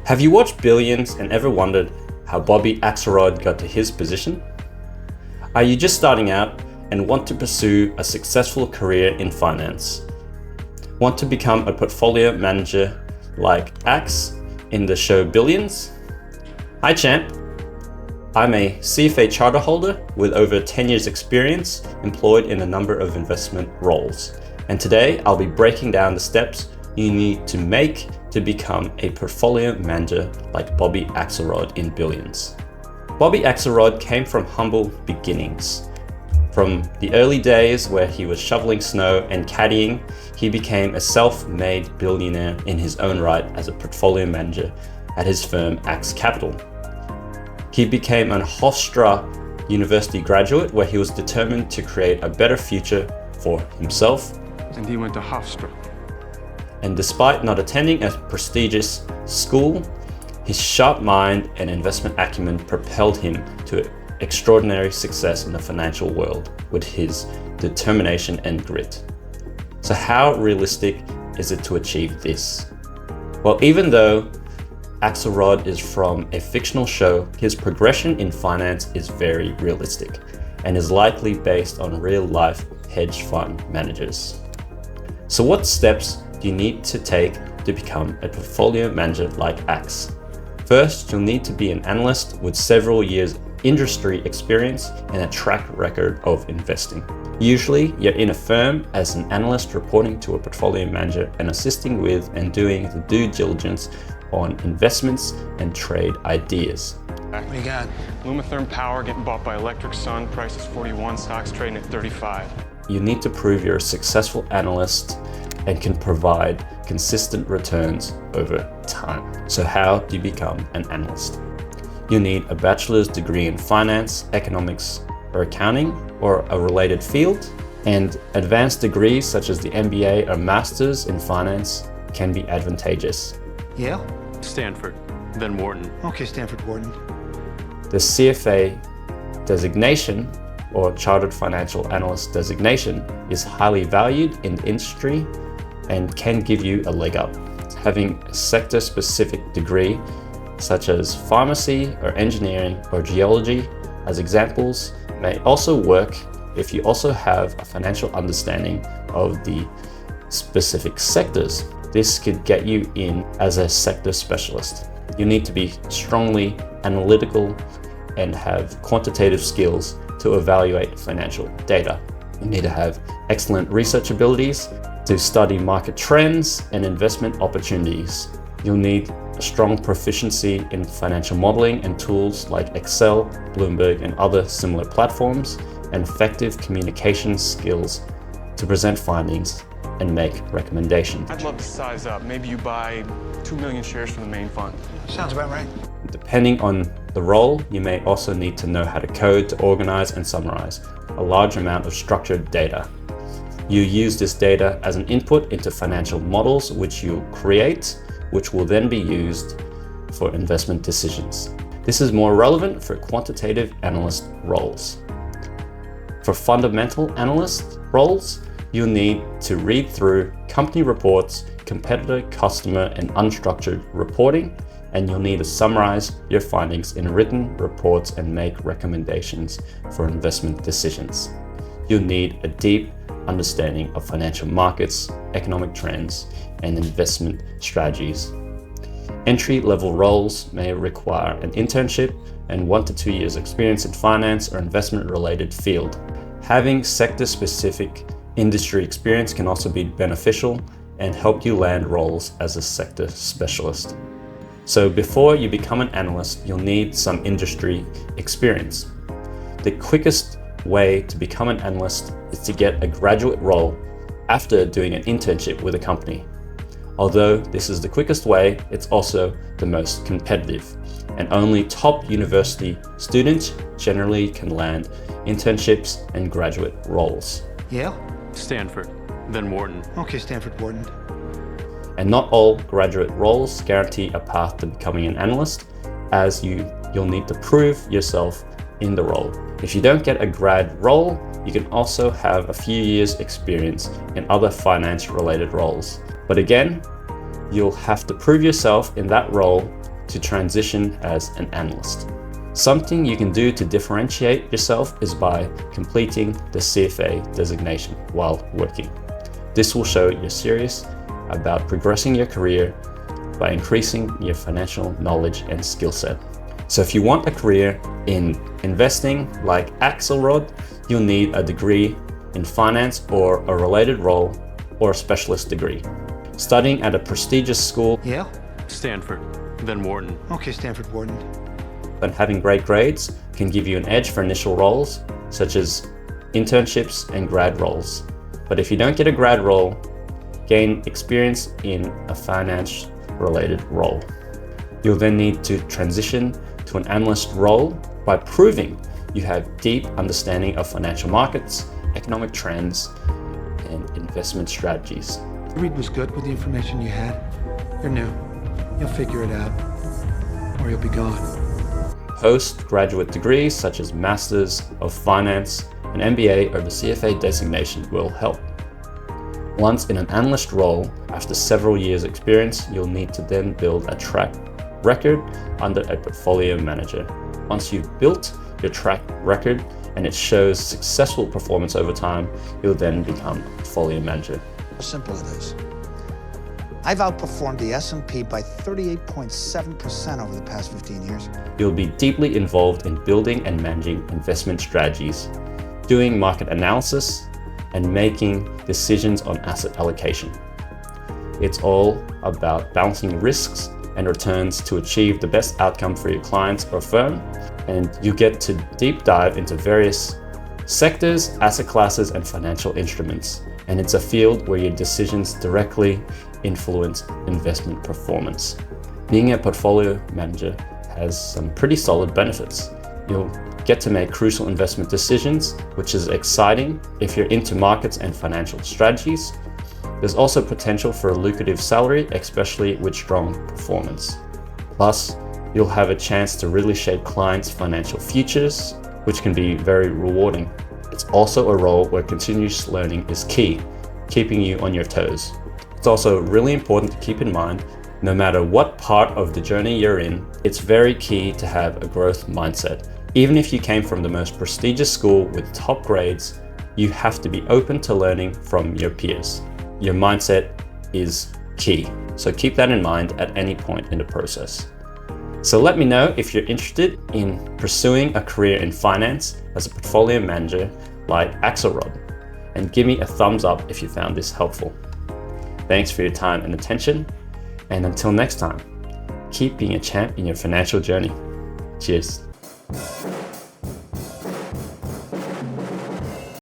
Have you watched Billions and ever wondered how Bobby Axelrod got to his position? Are you just starting out and want to pursue a successful career in finance? Want to become a portfolio manager like Ax in the show Billions? Hi champ, I'm a CFA charter holder with over 10 years experience employed in a number of investment roles. And today I'll be breaking down the steps you need to make to become a portfolio manager like Bobby Axelrod in Billions. Bobby Axelrod came from humble beginnings. From the early days where he was shoveling snow and caddying, he became a self-made billionaire in his own right as a portfolio manager at his firm Ax Capital. He became an Hofstra University graduate where he was determined to create a better future for himself. And he went to Hofstra. And despite not attending a prestigious school, his sharp mind and investment acumen propelled him to extraordinary success in the financial world with his determination and grit. So how realistic is it to achieve this? Well, even though Axelrod is from a fictional show, his progression in finance is very realistic and is likely based on real-life hedge fund managers. So what steps do you need to take to become a portfolio manager like Ax? First, you'll need to be an analyst with several years industry experience and a track record of investing. Usually, you're in a firm as an analyst reporting to a portfolio manager and assisting with and doing the due diligence on investments and trade ideas. What do you got? Lumitherm Power getting bought by Electric Sun, price is 41, stocks trading at 35. You need to prove you're a successful analyst and can provide consistent returns over time. So how do you become an analyst? You need a bachelor's degree in finance, economics, or accounting, or a related field, and advanced degrees such as the MBA or master's in finance can be advantageous. Yale? Stanford, then Wharton. Okay, Stanford, Wharton. The CFA designation or Chartered Financial Analyst designation is highly valued in the industry and can give you a leg up. Having a sector-specific degree such as pharmacy or engineering or geology as examples may also work if you also have a financial understanding of the specific sectors. This could get you in as a sector specialist. You need to be strongly analytical and have quantitative skills to evaluate financial data. You need to have excellent research abilities to study market trends and investment opportunities. You'll need a strong proficiency in financial modeling and tools like Excel, Bloomberg, and other similar platforms, and effective communication skills to present findings and make recommendations. I'd love to size up. Maybe you buy 2 million shares from the main fund. Sounds about right. Depending on the role, you may also need to know how to code, to organize and summarize a large amount of structured data. You use this data as an input into financial models which you create, which will then be used for investment decisions. This is more relevant for quantitative analyst roles. For fundamental analyst roles, you'll need to read through company reports, competitor, customer, and unstructured reporting, and you'll need to summarize your findings in written reports and make recommendations for investment decisions. You'll need a deep understanding of financial markets, economic trends, and investment strategies. Entry-level roles may require an internship and 1 to 2 years experience in finance or investment-related field. Having sector-specific industry experience can also be beneficial and help you land roles as a sector specialist. So before you become an analyst, you'll need some industry experience. The quickest way to become an analyst is to get a graduate role after doing an internship with a company. Although this is the quickest way, it's also the most competitive, and only top university students generally can land internships and graduate roles. Yale? Stanford, then Wharton. Okay, Stanford, Wharton. And not all graduate roles guarantee a path to becoming an analyst, as you'll need to prove yourself in the role. If you don't get a grad role, you can also have a few years experience in other finance related roles. But again, you'll have to prove yourself in that role to transition as an analyst. Something you can do to differentiate yourself is by completing the CFA designation while working. This will show you're serious about progressing your career by increasing your financial knowledge and skill set. So if you want a career in investing like Axelrod, you'll need a degree in finance or a related role or a specialist degree. Studying at a prestigious school Yale? Stanford, then Wharton. Okay, Stanford Wharton. and having great grades can give you an edge for initial roles, such as internships and grad roles. But if you don't get a grad role, gain experience in a finance-related role. You'll then need to transition to an analyst role by proving you have deep understanding of financial markets, economic trends, and investment strategies. The read was good with the information you had. You're new. You'll figure it out, or you'll be gone. Postgraduate degrees such as Masters of Finance, an MBA, or the CFA designation will help. Once in an analyst role, after several years' experience, you'll need to then build a track record under a portfolio manager. Once you've built your track record and it shows successful performance over time, you'll then become a portfolio manager. How simple it is. I've outperformed the S&P by 38.7% over the past 15 years. You'll be deeply involved in building and managing investment strategies, doing market analysis, and making decisions on asset allocation. It's all about balancing risks and returns to achieve the best outcome for your clients or firm, and you get to deep dive into various sectors, asset classes, and financial instruments. And it's a field where your decisions directly influence investment performance. Being a portfolio manager has some pretty solid benefits. You'll get to make crucial investment decisions, which is exciting if you're into markets and financial strategies. There's also potential for a lucrative salary, especially with strong performance. Plus, you'll have a chance to really shape clients' financial futures, which can be very rewarding. It's also a role where continuous learning is key, keeping you on your toes. It's also really important to keep in mind, no matter what part of the journey you're in, it's very key to have a growth mindset. Even if you came from the most prestigious school with top grades, you have to be open to learning from your peers. Your mindset is key, so keep that in mind at any point in the process. So let me know if you're interested in pursuing a career in finance as a portfolio manager like Axelrod, and give me a thumbs up if you found this helpful. Thanks for your time and attention, and until next time, keep being a champ in your financial journey. Cheers.